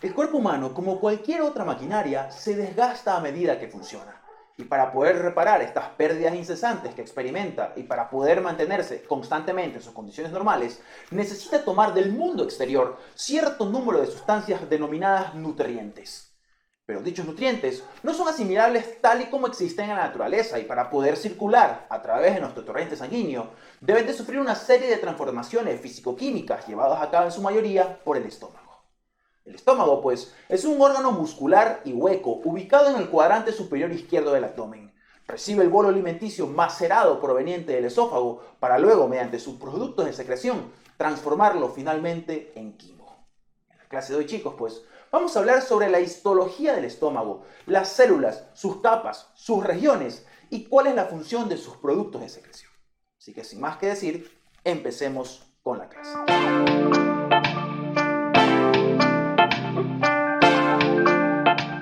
El cuerpo humano, como cualquier otra maquinaria, se desgasta a medida que funciona. Y para poder reparar estas pérdidas incesantes que experimenta y para poder mantenerse constantemente en sus condiciones normales, necesita tomar del mundo exterior cierto número de sustancias denominadas nutrientes. Pero dichos nutrientes no son asimilables tal y como existen en la naturaleza y para poder circular a través de nuestro torrente sanguíneo deben de sufrir una serie de transformaciones físico-químicas llevadas a cabo en su mayoría por el estómago. El estómago, pues, es un órgano muscular y hueco ubicado en el cuadrante superior izquierdo del abdomen. Recibe el bolo alimenticio macerado proveniente del esófago para luego, mediante sus productos de secreción, transformarlo finalmente en quimo. En la clase de hoy, chicos, pues, vamos a hablar sobre la histología del estómago, las células, sus capas, sus regiones y cuál es la función de sus productos de secreción. Así que sin más que decir, empecemos con la clase.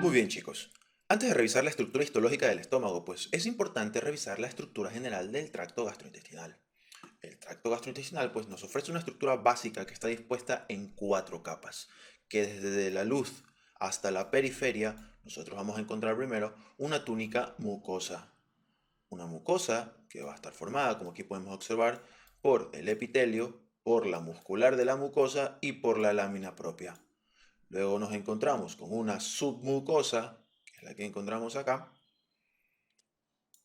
Muy bien, chicos. Antes de revisar la estructura histológica del estómago, pues es importante revisar la estructura general del tracto gastrointestinal. El tracto gastrointestinal, pues, nos ofrece una estructura básica que está dispuesta en cuatro capas, que desde la luz hasta la periferia, nosotros vamos a encontrar primero una túnica mucosa. Una mucosa que va a estar formada, como aquí podemos observar, por el epitelio, por la muscular de la mucosa y por la lámina propia. Luego nos encontramos con una submucosa, que es la que encontramos acá,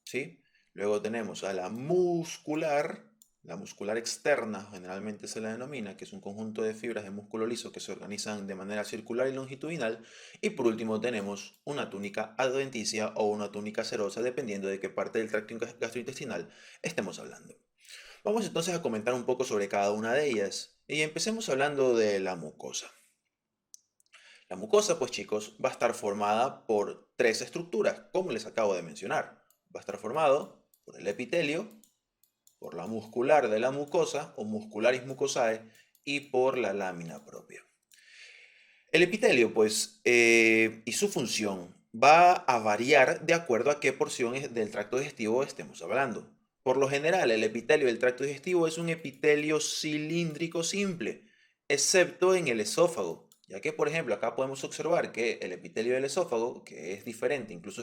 ¿sí? Luego tenemos a la muscular externa, generalmente se la denomina, que es un conjunto de fibras de músculo liso que se organizan de manera circular y longitudinal. Y por último tenemos una túnica adventicia o una túnica serosa, dependiendo de qué parte del tracto gastrointestinal estemos hablando. Vamos entonces a comentar un poco sobre cada una de ellas. Y empecemos hablando de la mucosa. La mucosa, pues chicos, va a estar formada por tres estructuras, como les acabo de mencionar. Va a estar formado por el epitelio, por la muscular de la mucosa o muscularis mucosae y por la lámina propia. El epitelio, pues, y su función va a variar de acuerdo a qué porción del tracto digestivo estemos hablando. Por lo general, el epitelio del tracto digestivo es un epitelio cilíndrico simple, excepto en el esófago, ya que, por ejemplo, acá podemos observar que el epitelio del esófago, que es diferente, incluso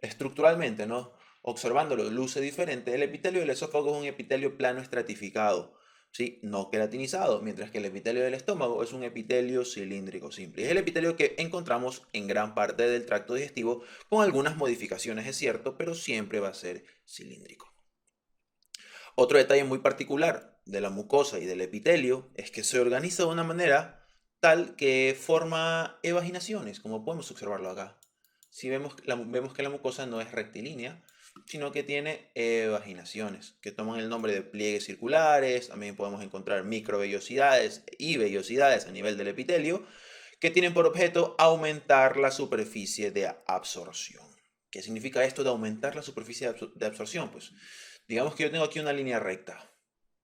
estructuralmente, ¿no? Observándolo, luce diferente. El epitelio del esófago es un epitelio plano estratificado, ¿sí? No queratinizado, mientras que el epitelio del estómago es un epitelio cilíndrico simple. Es el epitelio que encontramos en gran parte del tracto digestivo, con algunas modificaciones, es cierto, pero siempre va a ser cilíndrico. Otro detalle muy particular de la mucosa y del epitelio es que se organiza de una manera tal que forma evaginaciones, como podemos observarlo acá. Si vemos que la mucosa no es rectilínea, sino que tiene evaginaciones, que toman el nombre de pliegues circulares. También podemos encontrar microvellosidades y vellosidades a nivel del epitelio, que tienen por objeto aumentar la superficie de absorción. ¿Qué significa esto de aumentar la superficie de absorción? Pues digamos que yo tengo aquí una línea recta.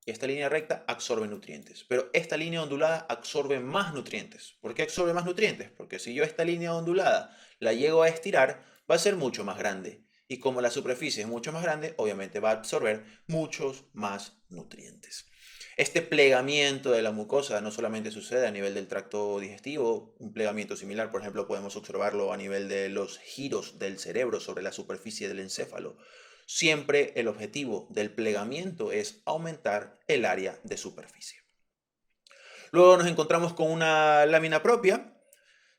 Esta línea recta absorbe nutrientes, pero esta línea ondulada absorbe más nutrientes. ¿Por qué absorbe más nutrientes? Porque si yo esta línea ondulada la llego a estirar, va a ser mucho más grande. Y como la superficie es mucho más grande, obviamente va a absorber muchos más nutrientes. Este plegamiento de la mucosa no solamente sucede a nivel del tracto digestivo, un plegamiento similar, por ejemplo, podemos observarlo a nivel de los giros del cerebro sobre la superficie del encéfalo. Siempre el objetivo del plegamiento es aumentar el área de superficie. Luego nos encontramos con una lámina propia.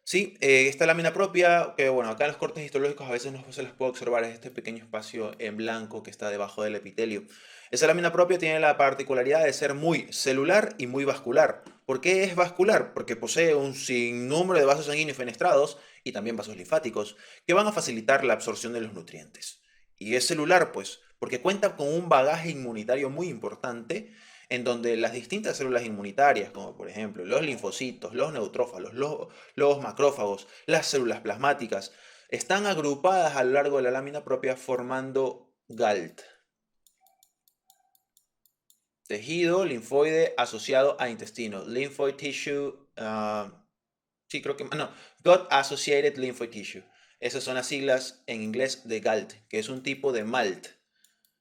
Sí, esta lámina propia, que bueno, acá en los cortes histológicos a veces no se les puede observar, es este pequeño espacio en blanco que está debajo del epitelio. Esa lámina propia tiene la particularidad de ser muy celular y muy vascular. ¿Por qué es vascular? Porque posee un sinnúmero de vasos sanguíneos fenestrados y también vasos linfáticos que van a facilitar la absorción de los nutrientes. Y es celular, pues, porque cuenta con un bagaje inmunitario muy importante en donde las distintas células inmunitarias, como por ejemplo los linfocitos, los neutrófalos, los macrófagos, las células plasmáticas, están agrupadas a lo largo de la lámina propia formando GALT, tejido linfoide asociado a intestino, lymphoid tissue, sí creo que, no, gut associated lymphoid tissue. Esas son las siglas en inglés de GALT, que es un tipo de MALT.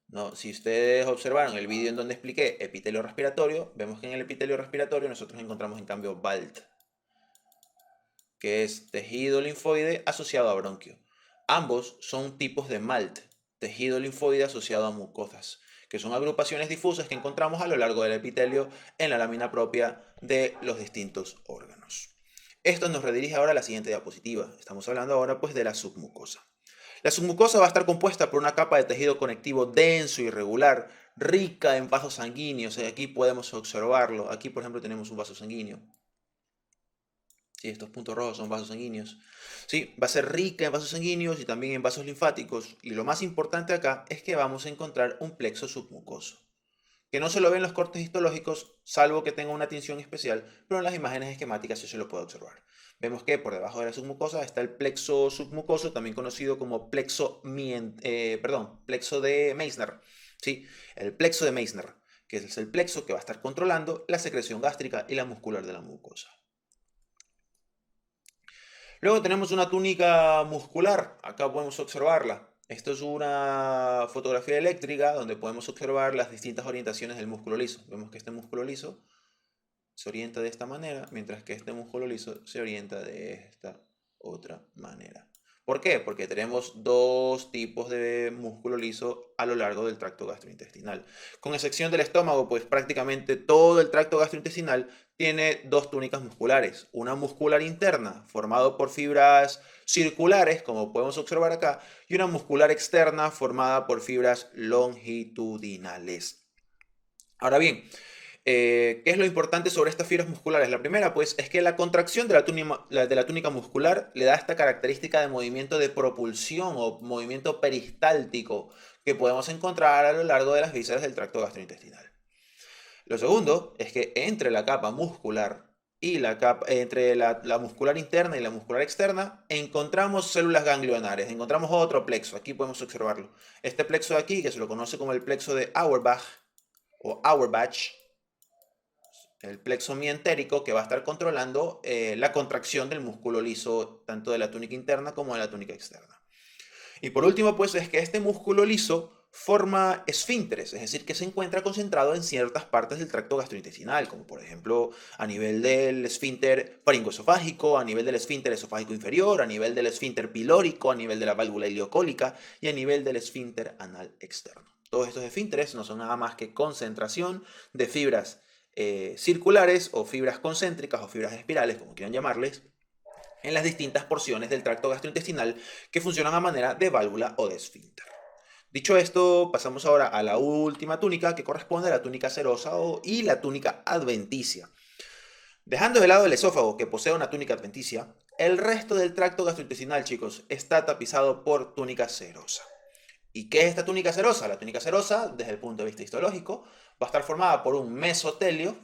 No, si ustedes observaron el vídeo en donde expliqué epitelio respiratorio, vemos que en el epitelio respiratorio nosotros encontramos en cambio BALT. que es tejido linfoide asociado a bronquio. Ambos son tipos de MALT, tejido linfoide asociado a mucosas, que son agrupaciones difusas que encontramos a lo largo del epitelio en la lámina propia de los distintos órganos. Esto nos redirige ahora a la siguiente diapositiva. Estamos hablando ahora pues de la submucosa. La submucosa va a estar compuesta por una capa de tejido conectivo denso y irregular, rica en vasos sanguíneos. Aquí podemos observarlo. Aquí, por ejemplo, tenemos un vaso sanguíneo. Sí, estos puntos rojos son vasos sanguíneos. Sí, va a ser rica en vasos sanguíneos y también en vasos linfáticos. Y lo más importante acá es que vamos a encontrar un plexo submucoso, que no se lo ven los cortes histológicos, salvo que tenga una tinción especial, pero en las imágenes esquemáticas sí se lo puede observar. Vemos que por debajo de la submucosa está el plexo submucoso, también conocido como plexo de Meissner. ¿Sí? El plexo de Meissner, que es el plexo que va a estar controlando la secreción gástrica y la muscular de la mucosa. Luego tenemos una túnica muscular, acá podemos observarla. Esto es una fotografía eléctrica donde podemos observar las distintas orientaciones del músculo liso. Vemos que este músculo liso se orienta de esta manera, mientras que este músculo liso se orienta de esta otra manera. ¿Por qué? Porque tenemos dos tipos de músculo liso a lo largo del tracto gastrointestinal. Con excepción del estómago, pues prácticamente todo el tracto gastrointestinal tiene dos túnicas musculares. Una muscular interna, formada por fibras circulares, como podemos observar acá, y una muscular externa, formada por fibras longitudinales. Ahora bien, ¿qué es lo importante sobre estas fibras musculares? La primera, pues, es que la contracción de la túnica muscular le da esta característica de movimiento de propulsión o movimiento peristáltico que podemos encontrar a lo largo de las vísceras del tracto gastrointestinal. Lo segundo es que entre la capa muscular y entre la muscular interna y la muscular externa, encontramos células ganglionares, encontramos otro plexo. Aquí podemos observarlo. Este plexo de aquí, que se lo conoce como el plexo de Auerbach o Auerbach, el plexo mientérico, que va a estar controlando la contracción del músculo liso, tanto de la túnica interna como de la túnica externa. Y por último, pues es que este músculo liso forma esfínteres, es decir, que se encuentra concentrado en ciertas partes del tracto gastrointestinal, como por ejemplo a nivel del esfínter faringoesofágico, a nivel del esfínter esofágico inferior, a nivel del esfínter pilórico, a nivel de la válvula ileocólica y a nivel del esfínter anal externo. Todos estos esfínteres no son nada más que concentración de fibras circulares o fibras concéntricas o fibras espirales, como quieran llamarles, en las distintas porciones del tracto gastrointestinal que funcionan a manera de válvula o de esfínter. Dicho esto, pasamos ahora a la última túnica, que corresponde a la túnica serosa y la túnica adventicia. Dejando de lado el esófago, que posee una túnica adventicia, el resto del tracto gastrointestinal, chicos, está tapizado por túnica serosa. ¿Y qué es esta túnica serosa? La túnica serosa, desde el punto de vista histológico, va a estar formada por un mesotelio,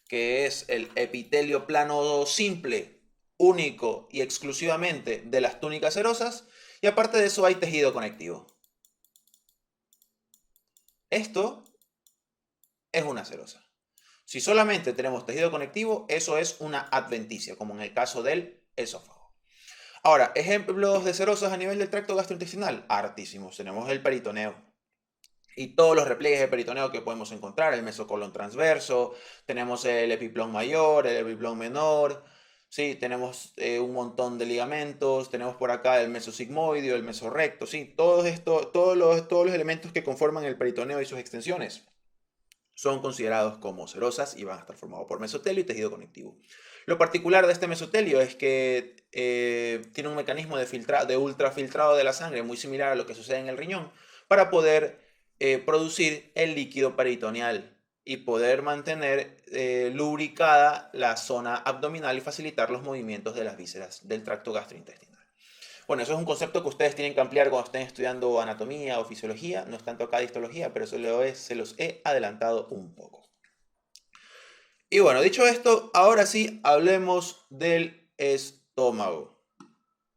que es el epitelio plano simple, único y exclusivamente de las túnicas serosas, y aparte de eso hay tejido conectivo. Esto es una serosa. Si solamente tenemos tejido conectivo, eso es una adventicia, como en el caso del esófago. Ahora, ejemplos de serosas a nivel del tracto gastrointestinal, hartísimos. Tenemos el peritoneo y todos los repliegues de peritoneo que podemos encontrar, el mesocolon transverso, tenemos el epiplón mayor, el epiplón menor, sí, tenemos un montón de ligamentos, tenemos por acá el mesosigmoideo, el mesorrecto, sí, todos los elementos que conforman el peritoneo y sus extensiones son considerados como serosas y van a estar formados por mesotelio y tejido conectivo. Lo particular de este mesotelio es que tiene un mecanismo de ultrafiltrado de la sangre muy similar a lo que sucede en el riñón para poder producir el líquido peritoneal y poder mantener lubricada la zona abdominal y facilitar los movimientos de las vísceras del tracto gastrointestinal. Bueno, eso es un concepto que ustedes tienen que ampliar cuando estén estudiando anatomía o fisiología. No es tanto acá de histología, pero se los he adelantado un poco. Y bueno, dicho esto, ahora sí hablemos del estómago.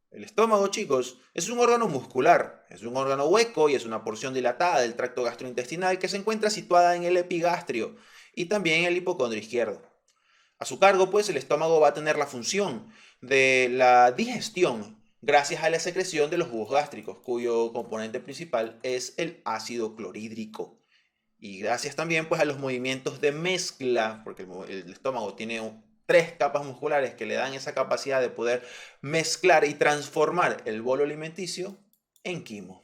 El estómago, chicos, es un órgano muscular, es un órgano hueco y es una porción dilatada del tracto gastrointestinal que se encuentra situada en el epigastrio y también en el hipocondrio izquierdo. A su cargo, pues, el estómago va a tener la función de la digestión gracias a la secreción de los jugos gástricos, cuyo componente principal es el ácido clorhídrico. Y gracias también, pues, a los movimientos de mezcla, porque el estómago tiene 3 capas musculares que le dan esa capacidad de poder mezclar y transformar el bolo alimenticio en quimo.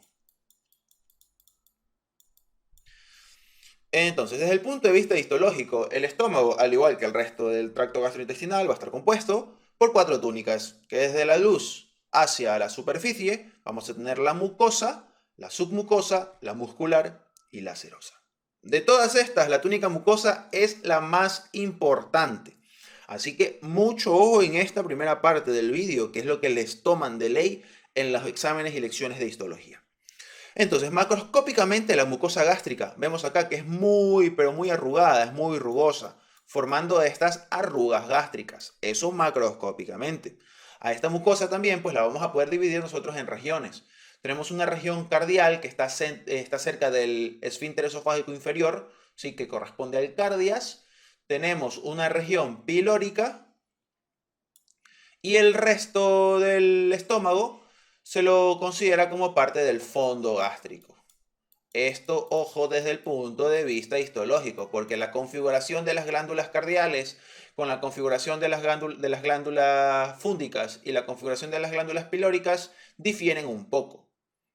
Entonces, desde el punto de vista histológico, el estómago, al igual que el resto del tracto gastrointestinal, va a estar compuesto por 4 túnicas, que desde la luz hacia la superficie vamos a tener la mucosa, la submucosa, la muscular y la serosa. De todas estas, la túnica mucosa es la más importante. Así que mucho ojo en esta primera parte del vídeo, que es lo que les toman de ley en los exámenes y lecciones de histología. Entonces, macroscópicamente la mucosa gástrica, vemos acá que es muy, pero muy arrugada, es muy rugosa, formando estas arrugas gástricas. Eso macroscópicamente. A esta mucosa también, pues la vamos a poder dividir nosotros en regiones. Tenemos una región cardial que está cerca del esfínter esofágico inferior, ¿sí? Que corresponde al cardias. Tenemos una región pilórica y el resto del estómago se lo considera como parte del fondo gástrico. Esto, ojo, desde el punto de vista histológico, porque la configuración de las glándulas cardiales con la configuración de las glándulas fúndicas y la configuración de las glándulas pilóricas difieren un poco.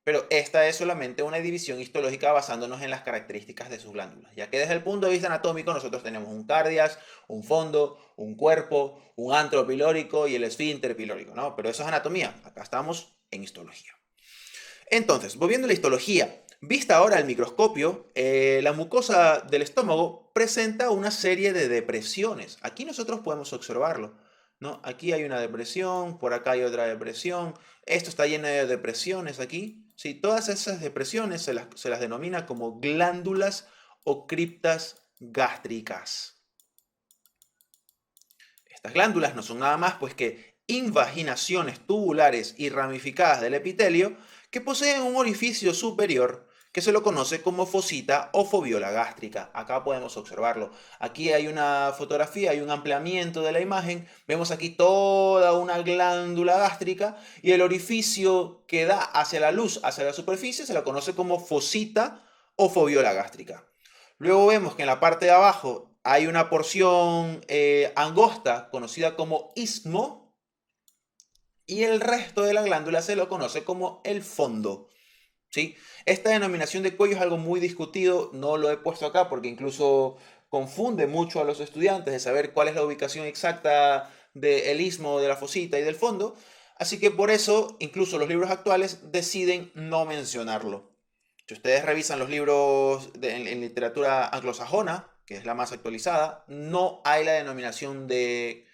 Pero esta es solamente una división histológica basándonos en las características de sus glándulas, ya que desde el punto de vista anatómico nosotros tenemos un cardias, un fondo, un cuerpo, un antro pilórico y el esfínter pilórico, ¿no? Pero eso es anatomía, acá estamos en histología. Entonces, volviendo a la histología, vista ahora al microscopio, la mucosa del estómago presenta una serie de depresiones. Aquí nosotros podemos observarlo, ¿no? Aquí hay una depresión, por acá hay otra depresión, esto está lleno de depresiones aquí. Sí, todas esas depresiones se las denomina como glándulas o criptas gástricas. Estas glándulas no son nada más pues que invaginaciones tubulares y ramificadas del epitelio que poseen un orificio superior que se lo conoce como fosita o foviola gástrica. Acá podemos observarlo. Aquí hay una fotografía, hay un ampliamiento de la imagen. Vemos aquí toda una glándula gástrica y el orificio que da hacia la luz, hacia la superficie, se lo conoce como fosita o foviola gástrica. Luego vemos que en la parte de abajo hay una porción angosta conocida como istmo y el resto de la glándula se lo conoce como el fondo. ¿Sí? Esta denominación de cuello es algo muy discutido, no lo he puesto acá porque incluso confunde mucho a los estudiantes de saber cuál es la ubicación exacta del istmo, de la fosita y del fondo, así que por eso incluso los libros actuales deciden no mencionarlo. Si ustedes revisan los libros en literatura anglosajona, que es la más actualizada, no hay la denominación de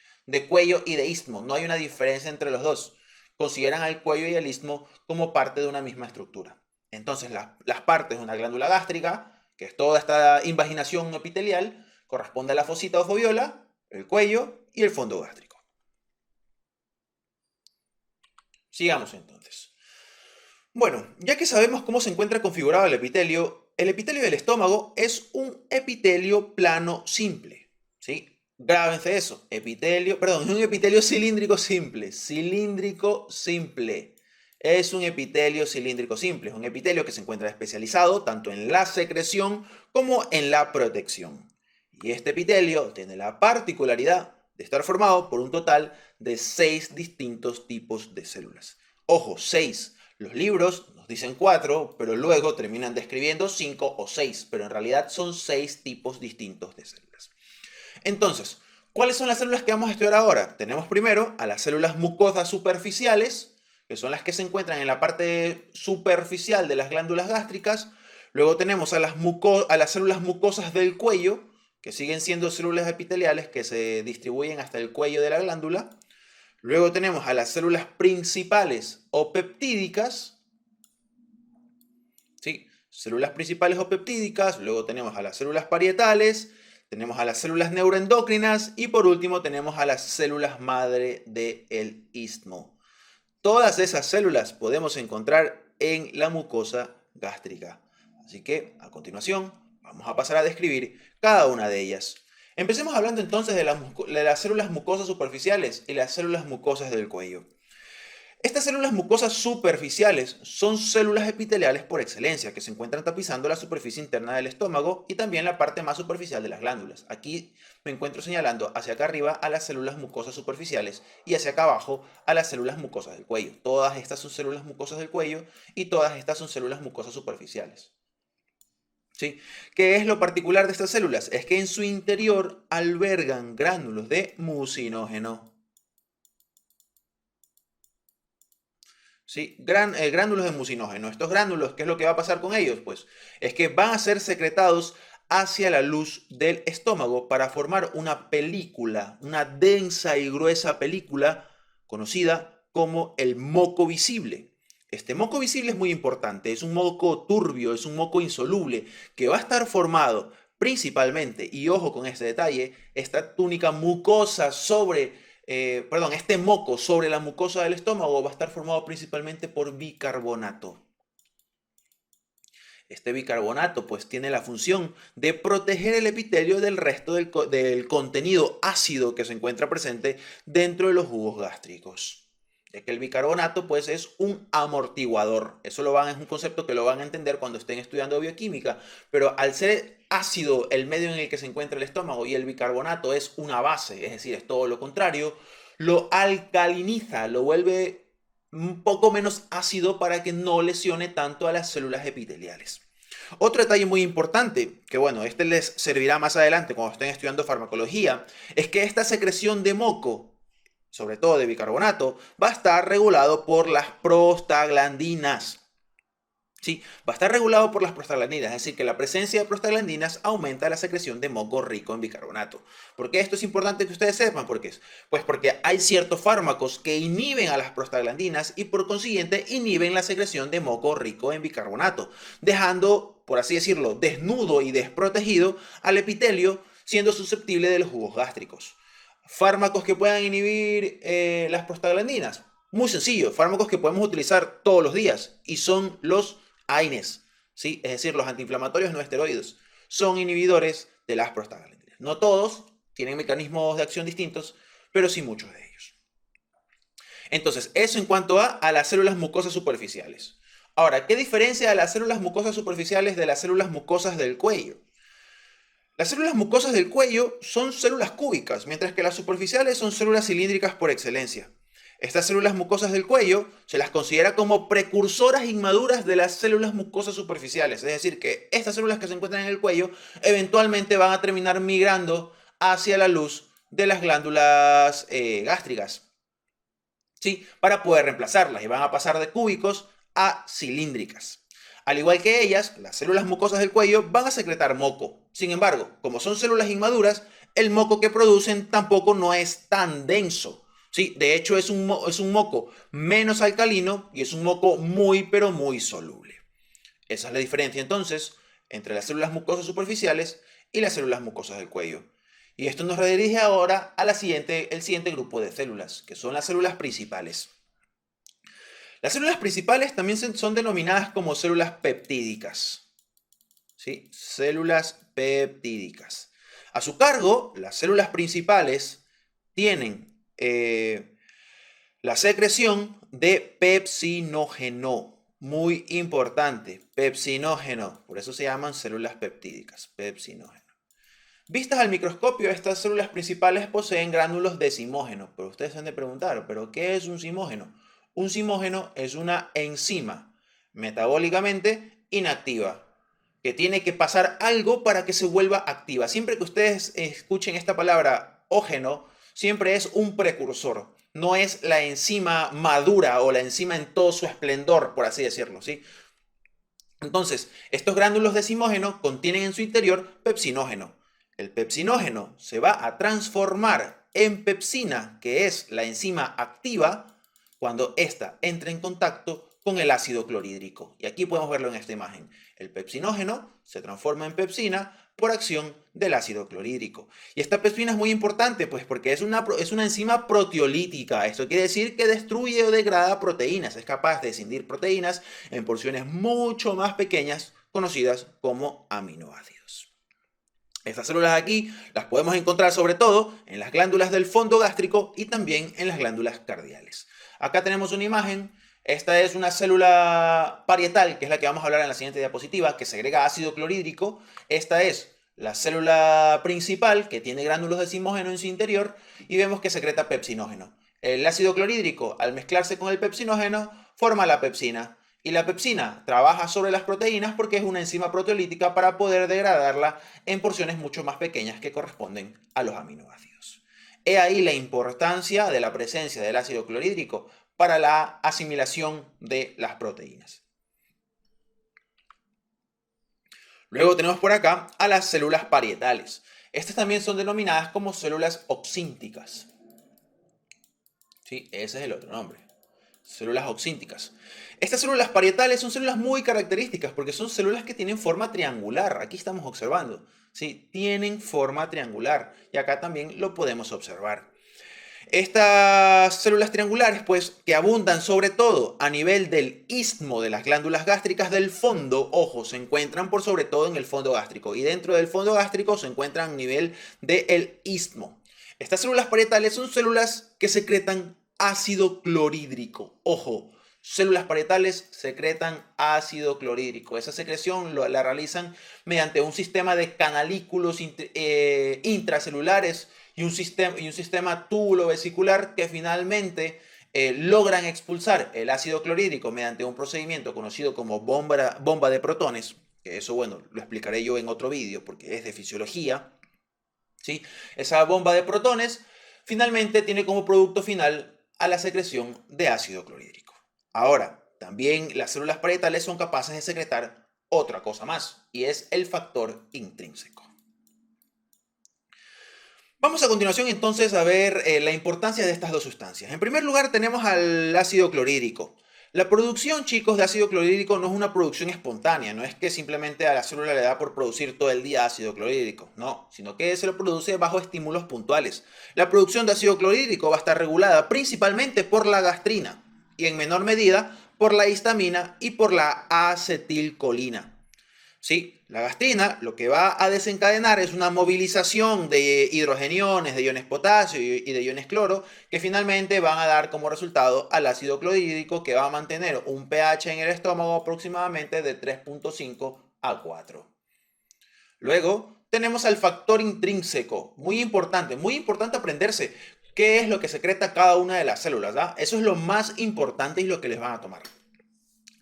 cuello y de istmo, no hay una diferencia entre los dos. Consideran al cuello y el istmo como parte de una misma estructura. Entonces, las partes de una glándula gástrica, que es toda esta invaginación epitelial, corresponde a la fosita o foviola, el cuello y el fondo gástrico. Sigamos entonces. Bueno, ya que sabemos cómo se encuentra configurado el epitelio del estómago es un epitelio plano simple, ¿sí? Grábense eso, es un epitelio cilíndrico simple, Es un epitelio cilíndrico simple, es un epitelio que se encuentra especializado tanto en la secreción como en la protección. Y este epitelio tiene la particularidad de estar formado por un total de 6 distintos tipos de células. Ojo, 6. Los libros nos dicen 4, pero luego terminan describiendo 5 o 6, pero en realidad son 6 tipos distintos de células. Entonces, ¿cuáles son las células que vamos a estudiar ahora? Tenemos primero a las células mucosas superficiales, que son las que se encuentran en la parte superficial de las glándulas gástricas. Luego tenemos a las células mucosas del cuello, que siguen siendo células epiteliales que se distribuyen hasta el cuello de la glándula. Luego tenemos a las células principales o peptídicas. ¿Sí? Células principales o peptídicas. Luego tenemos a las células parietales. Tenemos a las células neuroendocrinas. Y por último tenemos a las células madre del istmo. Todas esas células podemos encontrar en la mucosa gástrica. Así que, a continuación, vamos a pasar a describir cada una de ellas. Empecemos hablando entonces de las células mucosas superficiales y las células mucosas del cuello. Estas células mucosas superficiales son células epiteliales por excelencia que se encuentran tapizando la superficie interna del estómago y también la parte más superficial de las glándulas. Aquí me encuentro señalando hacia acá arriba a las células mucosas superficiales y hacia acá abajo a las células mucosas del cuello. Todas estas son células mucosas del cuello y todas estas son células mucosas superficiales. ¿Sí? ¿Qué es lo particular de estas células? Es que en su interior albergan gránulos de mucinógeno. ¿Sí? Gránulos de mucinógeno. Estos gránulos, ¿qué es lo que va a pasar con ellos? Pues es que van a ser secretados hacia la luz del estómago para formar una película, una densa y gruesa película conocida como el moco visible. Este moco visible es muy importante, es un moco turbio, es un moco insoluble que va a estar formado principalmente, y ojo con este detalle, esta túnica mucosa este moco sobre la mucosa del estómago va a estar formado principalmente por bicarbonato. Este bicarbonato pues tiene la función de proteger el epitelio del resto del contenido ácido que se encuentra presente dentro de los jugos gástricos. Ya que el bicarbonato pues es un amortiguador. Es un concepto que lo van a entender cuando estén estudiando bioquímica, pero al ser ácido el medio en el que se encuentra el estómago y el bicarbonato es una base, es decir, es todo lo contrario, lo alcaliniza, lo vuelve un poco menos ácido para que no lesione tanto a las células epiteliales. Otro detalle muy importante, que bueno, este les servirá más adelante cuando estén estudiando farmacología, es que esta secreción de moco, sobre todo de bicarbonato, va a estar regulado por las prostaglandinas. ¿Sí? Va a estar regulado por las prostaglandinas, es decir, que la presencia de prostaglandinas aumenta la secreción de moco rico en bicarbonato. ¿Por qué esto es importante que ustedes sepan? Pues porque hay ciertos fármacos que inhiben a las prostaglandinas y por consiguiente inhiben la secreción de moco rico en bicarbonato, dejando, por así decirlo, desnudo y desprotegido al epitelio, siendo susceptible de los jugos gástricos. Fármacos que puedan inhibir las prostaglandinas. Muy sencillo, fármacos que podemos utilizar todos los días y son los AINES, ¿sí? Es decir, los antiinflamatorios no esteroides, son inhibidores de las prostaglandinas. No todos tienen mecanismos de acción distintos, pero sí muchos de ellos. Entonces, eso en cuanto a las células mucosas superficiales. Ahora, ¿qué diferencia a las células mucosas superficiales de las células mucosas del cuello? Las células mucosas del cuello son células cúbicas, mientras que las superficiales son células cilíndricas por excelencia. Estas células mucosas del cuello se las considera como precursoras inmaduras de las células mucosas superficiales. Es decir, que estas células que se encuentran en el cuello eventualmente van a terminar migrando hacia la luz de las glándulas gástricas, ¿sí? Para poder reemplazarlas y van a pasar de cúbicos a cilíndricas. Al igual que ellas, las células mucosas del cuello van a secretar moco. Sin embargo, como son células inmaduras, el moco que producen tampoco no es tan denso. Sí, de hecho es un moco menos alcalino y es un moco muy pero muy soluble. Esa es la diferencia entonces entre las células mucosas superficiales y las células mucosas del cuello. Y esto nos redirige ahora a el siguiente grupo de células, que son las células principales. Las células principales también son denominadas como células peptídicas. ¿Sí? Células peptídicas. A su cargo, las células principales tienen la secreción de pepsinógeno, muy importante, pepsinógeno, por eso se llaman células peptídicas, pepsinógeno. Vistas al microscopio, estas células principales poseen gránulos de zimógeno, pero ustedes se han de preguntar, ¿pero qué es un zimógeno? Un zimógeno es una enzima metabólicamente inactiva, que tiene que pasar algo para que se vuelva activa. Siempre que ustedes escuchen esta palabra ógeno, siempre es un precursor, no es la enzima madura o la enzima en todo su esplendor, por así decirlo, ¿sí? Entonces, estos gránulos de zimógeno contienen en su interior pepsinógeno. El pepsinógeno se va a transformar en pepsina, que es la enzima activa, cuando ésta entra en contacto con el ácido clorhídrico. Y aquí podemos verlo en esta imagen. El pepsinógeno se transforma en pepsina por acción del ácido clorhídrico. Y esta pepsina es muy importante, pues porque es una enzima proteolítica. Esto quiere decir que destruye o degrada proteínas. Es capaz de escindir proteínas en porciones mucho más pequeñas, conocidas como aminoácidos. Estas células aquí las podemos encontrar sobre todo en las glándulas del fondo gástrico y también en las glándulas cardiales. Acá tenemos una imagen. Esta es una célula parietal, que es la que vamos a hablar en la siguiente diapositiva, que segrega ácido clorhídrico. Esta es la célula principal, que tiene gránulos de zimógeno en su interior, y vemos que secreta pepsinógeno. El ácido clorhídrico, al mezclarse con el pepsinógeno, forma la pepsina. Y la pepsina trabaja sobre las proteínas porque es una enzima proteolítica para poder degradarla en porciones mucho más pequeñas que corresponden a los aminoácidos. He ahí la importancia de la presencia del ácido clorhídrico para la asimilación de las proteínas. Luego tenemos por acá a las células parietales. Estas también son denominadas como células oxínticas. Sí, ese es el otro nombre. Células oxínticas. Estas células parietales son células muy características porque son células que tienen forma triangular. Aquí estamos observando. Sí, tienen forma triangular y acá también lo podemos observar. Estas células triangulares, pues, que abundan sobre todo a nivel del istmo de las glándulas gástricas del fondo, ojo, se encuentran por sobre todo en el fondo gástrico y dentro del fondo gástrico se encuentran a nivel del istmo. Estas células parietales son células que secretan ácido clorhídrico. Ojo, células parietales secretan ácido clorhídrico. Esa secreción la realizan mediante un sistema de canalículos intracelulares y un sistema túbulo-vesicular que finalmente logran expulsar el ácido clorhídrico mediante un procedimiento conocido como bomba de protones, que eso, bueno, lo explicaré yo en otro vídeo porque es de fisiología. ¿Sí? Esa bomba de protones finalmente tiene como producto final a la secreción de ácido clorhídrico. Ahora, también las células parietales son capaces de secretar otra cosa más, y es el factor intrínseco. Vamos a continuación entonces a ver la importancia de estas dos sustancias. En primer lugar tenemos al ácido clorhídrico. La producción, chicos, de ácido clorhídrico no es una producción espontánea, no es que simplemente a la célula le da por producir todo el día ácido clorhídrico, no, sino que se lo produce bajo estímulos puntuales. La producción de ácido clorhídrico va a estar regulada principalmente por la gastrina y en menor medida por la histamina y por la acetilcolina. Sí, la gastrina lo que va a desencadenar es una movilización de hidrogeniones, de iones potasio y de iones cloro, que finalmente van a dar como resultado al ácido clorhídrico, que va a mantener un pH en el estómago aproximadamente de 3.5 a 4. Luego tenemos al factor intrínseco, muy importante aprenderse qué es lo que secreta cada una de las células, ¿verdad? Eso es lo más importante y lo que les van a tomar.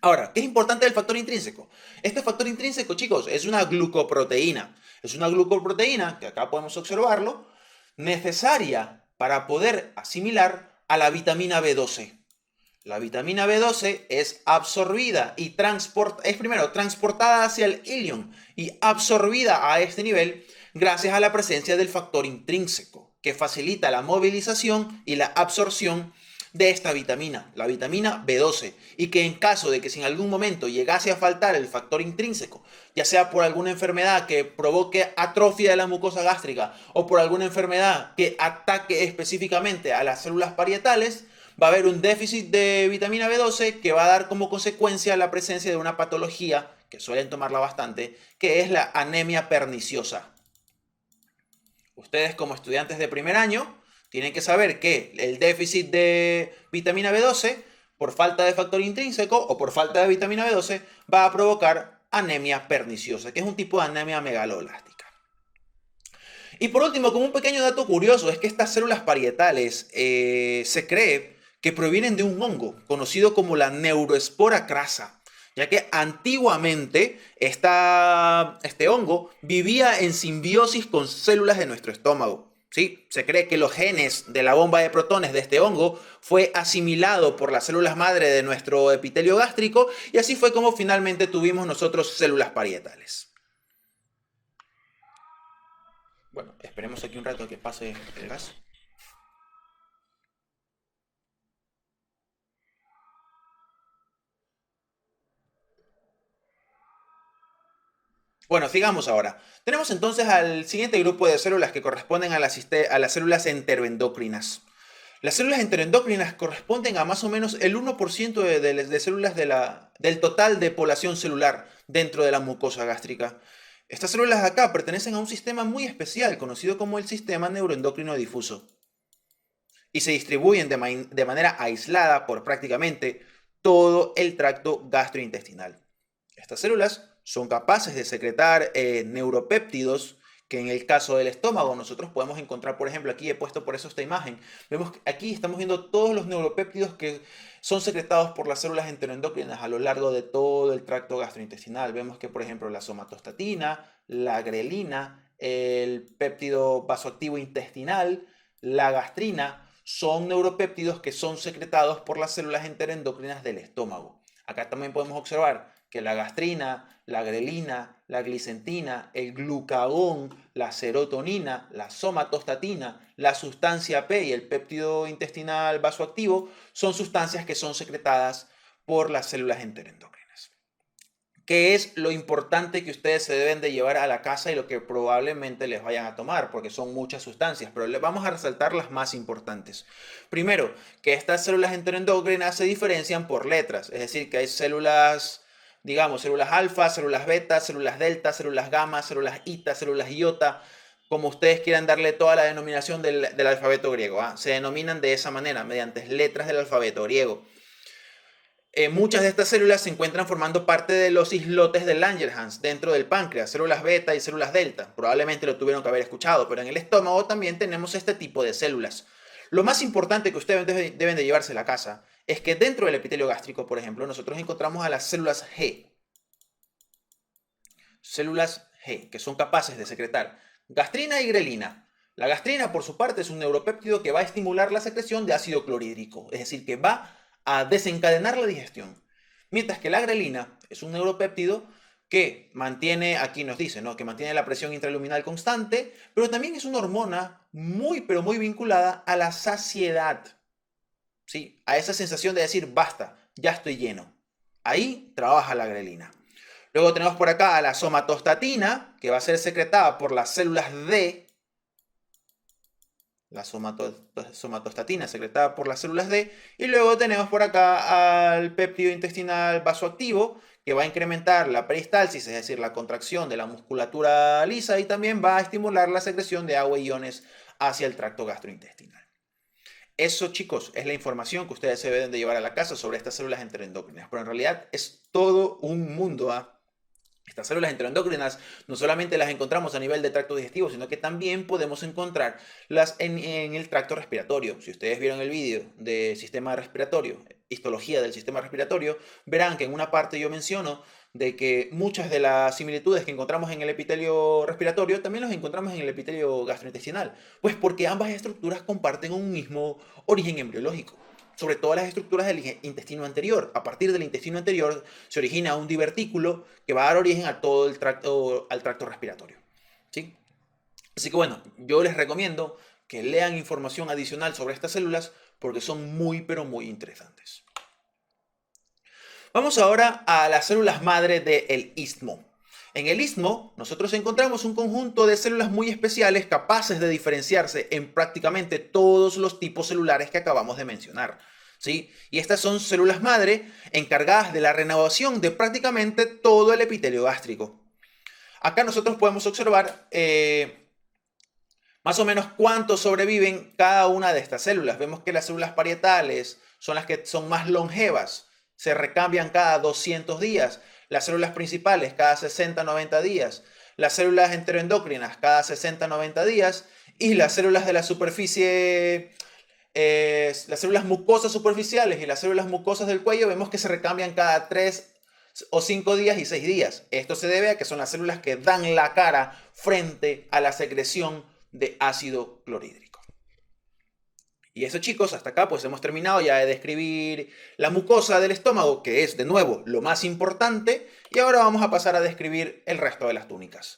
Ahora, ¿qué es importante del factor intrínseco? Este factor intrínseco, chicos, es una glucoproteína. Es una glucoproteína, que acá podemos observarlo, necesaria para poder asimilar a la vitamina B12. La vitamina B12 es absorbida y primero transportada hacia el ilion y absorbida a este nivel gracias a la presencia del factor intrínseco, que facilita la movilización y la absorción de esta vitamina, la vitamina B12, y que en caso de que si en algún momento llegase a faltar el factor intrínseco, ya sea por alguna enfermedad que provoque atrofia de la mucosa gástrica o por alguna enfermedad que ataque específicamente a las células parietales, va a haber un déficit de vitamina B12 que va a dar como consecuencia la presencia de una patología, que suelen tomarla bastante, que es la anemia perniciosa. Ustedes como estudiantes de primer año tienen que saber que el déficit de vitamina B12 por falta de factor intrínseco o por falta de vitamina B12 va a provocar anemia perniciosa, que es un tipo de anemia megaloblástica. Y por último, como un pequeño dato curioso, es que estas células parietales se cree que provienen de un hongo conocido como la Neurospora crasa, ya que antiguamente este hongo vivía en simbiosis con células de nuestro estómago. ¿Sí? Se cree que los genes de la bomba de protones de este hongo fue asimilado por las células madre de nuestro epitelio gástrico y así fue como finalmente tuvimos nosotros células parietales. Bueno, esperemos aquí un rato a que pase el gas. Bueno, sigamos ahora. Tenemos entonces al siguiente grupo de células que corresponden a las células enteroendocrinas. Las células enteroendocrinas corresponden a más o menos el 1% de células del total de población celular dentro de la mucosa gástrica. Estas células de acá pertenecen a un sistema muy especial conocido como el sistema neuroendocrino difuso. y se distribuyen de manera aislada por prácticamente todo el tracto gastrointestinal. Estas células son capaces de secretar neuropéptidos que en el caso del estómago nosotros podemos encontrar, por ejemplo, aquí he puesto por eso esta imagen. Vemos que aquí estamos viendo todos los neuropéptidos que son secretados por las células enteroendocrinas a lo largo de todo el tracto gastrointestinal. Vemos que, por ejemplo, la somatostatina, la grelina, el péptido vasoactivo intestinal, la gastrina, son neuropéptidos que son secretados por las células enteroendocrinas del estómago. Acá también podemos observar que la gastrina, la grelina, la glicentina, el glucagón, la serotonina, la somatostatina, la sustancia P y el péptido intestinal vasoactivo son sustancias que son secretadas por las células enteroendocrinas. ¿Qué es lo importante que ustedes se deben de llevar a la casa y lo que probablemente les vayan a tomar? Porque son muchas sustancias, pero les vamos a resaltar las más importantes. Primero, que estas células enteroendocrinas se diferencian por letras, es decir, que hay células, digamos, células alfa, células beta, células delta, células gamma, células ita, células iota, como ustedes quieran darle toda la denominación del alfabeto griego. Se denominan de esa manera, mediante letras del alfabeto griego. Muchas de estas células se encuentran formando parte de los islotes de Langerhans dentro del páncreas, células beta y células delta. Probablemente lo tuvieron que haber escuchado, pero en el estómago también tenemos este tipo de células. Lo más importante que ustedes deben de llevarse a la casa es que dentro del epitelio gástrico, por ejemplo, nosotros encontramos a las células G. Células G, que son capaces de secretar gastrina y grelina. La gastrina, por su parte, es un neuropéptido que va a estimular la secreción de ácido clorhídrico, es decir, que va a desencadenar la digestión. Mientras que la grelina es un neuropéptido que mantiene, aquí nos dice, ¿no?, que mantiene la presión intraluminal constante, pero también es una hormona pero muy vinculada a la saciedad, ¿sí? A esa sensación de decir, basta, ya estoy lleno. Ahí trabaja la grelina. Luego tenemos por acá a la somatostatina, que va a ser secretada por las células D. La somatostatina secretada por las células D. Y luego tenemos por acá al péptido intestinal vasoactivo, que va a incrementar la peristalsis, es decir, la contracción de la musculatura lisa, y también va a estimular la secreción de agua y iones hacia el tracto gastrointestinal. Eso, chicos, es la información que ustedes se deben de llevar a la casa sobre estas células enteroendocrinas. Pero en realidad es todo un mundo. Estas células enteroendocrinas no solamente las encontramos a nivel de tracto digestivo, sino que también podemos encontrarlas en el tracto respiratorio. Si ustedes vieron el vídeo de sistema respiratorio, histología del sistema respiratorio, verán que en una parte yo menciono de que muchas de las similitudes que encontramos en el epitelio respiratorio también los encontramos en el epitelio gastrointestinal. Pues porque ambas estructuras comparten un mismo origen embriológico. Sobre todo las estructuras del intestino anterior. A partir del intestino anterior se origina un divertículo que va a dar origen a todo el tracto, al tracto respiratorio, ¿sí? Así que bueno, yo les recomiendo que lean información adicional sobre estas células porque son pero muy interesantes. Vamos ahora a las células madre del istmo. En el istmo, nosotros encontramos un conjunto de células muy especiales capaces de diferenciarse en prácticamente todos los tipos celulares que acabamos de mencionar, ¿sí? Y estas son células madre encargadas de la renovación de prácticamente todo el epitelio gástrico. Acá nosotros podemos observar más o menos cuánto sobreviven cada una de estas células. Vemos que las células parietales son las que son más longevas, se recambian cada 200 días. Las células principales cada 60-90 días, las células enteroendocrinas cada 60-90 días y las células de la superficie, las células mucosas superficiales y las células mucosas del cuello vemos que se recambian cada 3 o 5 días y 6 días. Esto se debe a que son las células que dan la cara frente a la secreción de ácido clorhídrico. Y eso, chicos, hasta acá pues hemos terminado ya de describir la mucosa del estómago, que es de nuevo lo más importante, y ahora vamos a pasar a describir el resto de las túnicas.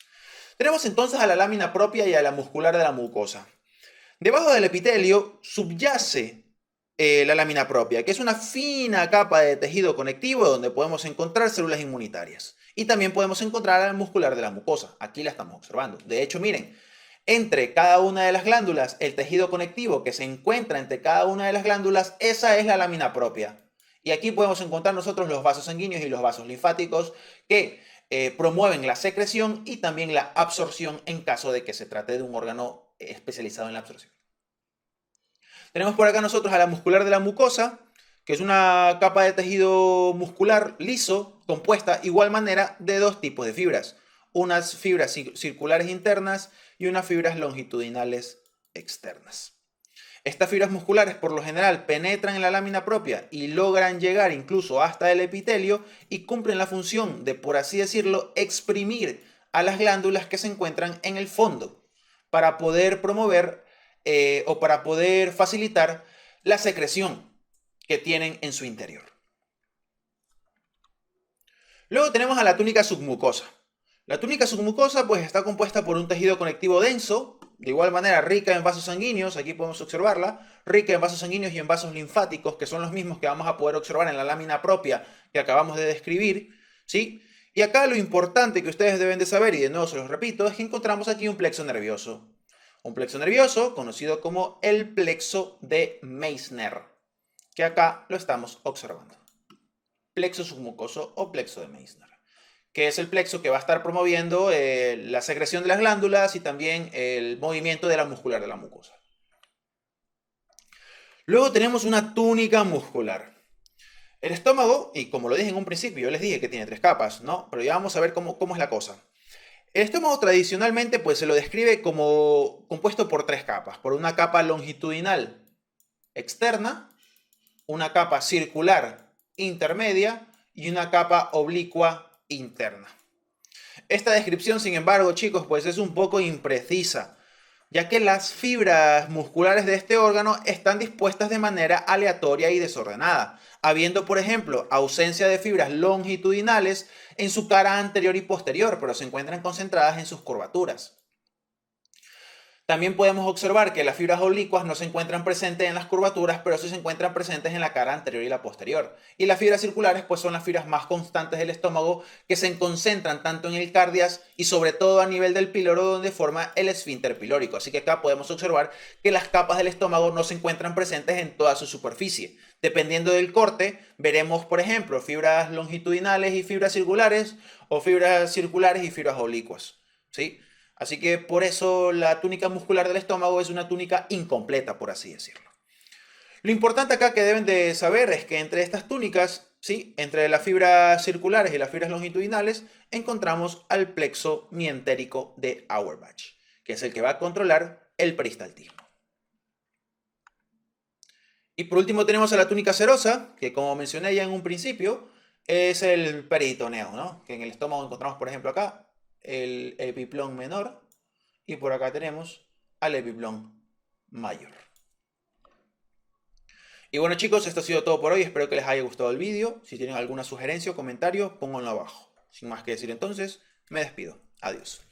Tenemos entonces a la lámina propia y a la muscular de la mucosa. Debajo del epitelio subyace la lámina propia, que es una fina capa de tejido conectivo donde podemos encontrar células inmunitarias. Y también podemos encontrar a la muscular de la mucosa. Aquí la estamos observando. De hecho, miren, entre cada una de las glándulas, el tejido conectivo que se encuentra entre cada una de las glándulas, esa es la lámina propia. Y aquí podemos encontrar nosotros los vasos sanguíneos y los vasos linfáticos que promueven la secreción y también la absorción en caso de que se trate de un órgano especializado en la absorción. Tenemos por acá nosotros a la muscular de la mucosa, que es una capa de tejido muscular liso, compuesta igual manera de dos tipos de fibras. Unas fibras circulares internas y unas fibras longitudinales externas. Estas fibras musculares por lo general penetran en la lámina propia y logran llegar incluso hasta el epitelio y cumplen la función de, por así decirlo, exprimir a las glándulas que se encuentran en el fondo para poder promover o para poder facilitar la secreción que tienen en su interior. Luego tenemos a la túnica submucosa. La túnica submucosa pues está compuesta por un tejido conectivo denso, de igual manera rica en vasos sanguíneos, aquí podemos observarla, rica en vasos sanguíneos y en vasos linfáticos, que son los mismos que vamos a poder observar en la lámina propia que acabamos de describir, ¿sí? Y acá lo importante que ustedes deben de saber, y de nuevo se los repito, es que encontramos aquí un plexo nervioso. Un plexo nervioso conocido como el plexo de Meissner, que acá lo estamos observando. Plexo submucoso o plexo de Meissner, que es el plexo que va a estar promoviendo la secreción de las glándulas y también el movimiento de la muscular de la mucosa. Luego tenemos una túnica muscular. El estómago, y como lo dije en un principio, yo les dije que tiene 3 capas, ¿no? Pero ya vamos a ver cómo es la cosa. El estómago tradicionalmente pues, se lo describe como compuesto por 3 capas. Por una capa longitudinal externa, una capa circular intermedia y una capa oblicua interna. Esta descripción, sin embargo, chicos, pues es un poco imprecisa, ya que las fibras musculares de este órgano están dispuestas de manera aleatoria y desordenada, habiendo, por ejemplo, ausencia de fibras longitudinales en su cara anterior y posterior, pero se encuentran concentradas en sus curvaturas. También podemos observar que las fibras oblicuas no se encuentran presentes en las curvaturas, pero sí se encuentran presentes en la cara anterior y la posterior. Y las fibras circulares pues son las fibras más constantes del estómago que se concentran tanto en el cardias y sobre todo a nivel del píloro donde forma el esfínter pilórico. Así que acá podemos observar que las capas del estómago no se encuentran presentes en toda su superficie. Dependiendo del corte, veremos por ejemplo fibras longitudinales y fibras circulares o fibras circulares y fibras oblicuas, ¿sí? Así que por eso la túnica muscular del estómago es una túnica incompleta, por así decirlo. Lo importante acá que deben de saber es que entre estas túnicas, ¿sí? Entre las fibras circulares y las fibras longitudinales, encontramos al plexo mientérico de Auerbach, que es el que va a controlar el peristaltismo. Y por último tenemos a la túnica serosa, que como mencioné ya en un principio, es el peritoneo, ¿no? Que en el estómago encontramos, por ejemplo, acá el epiplón menor y por acá tenemos al epiplón mayor. Y bueno chicos, esto ha sido todo por hoy, espero que les haya gustado el vídeo. Si tienen alguna sugerencia o comentario, pónganlo abajo. Sin más que decir entonces, me despido. Adiós.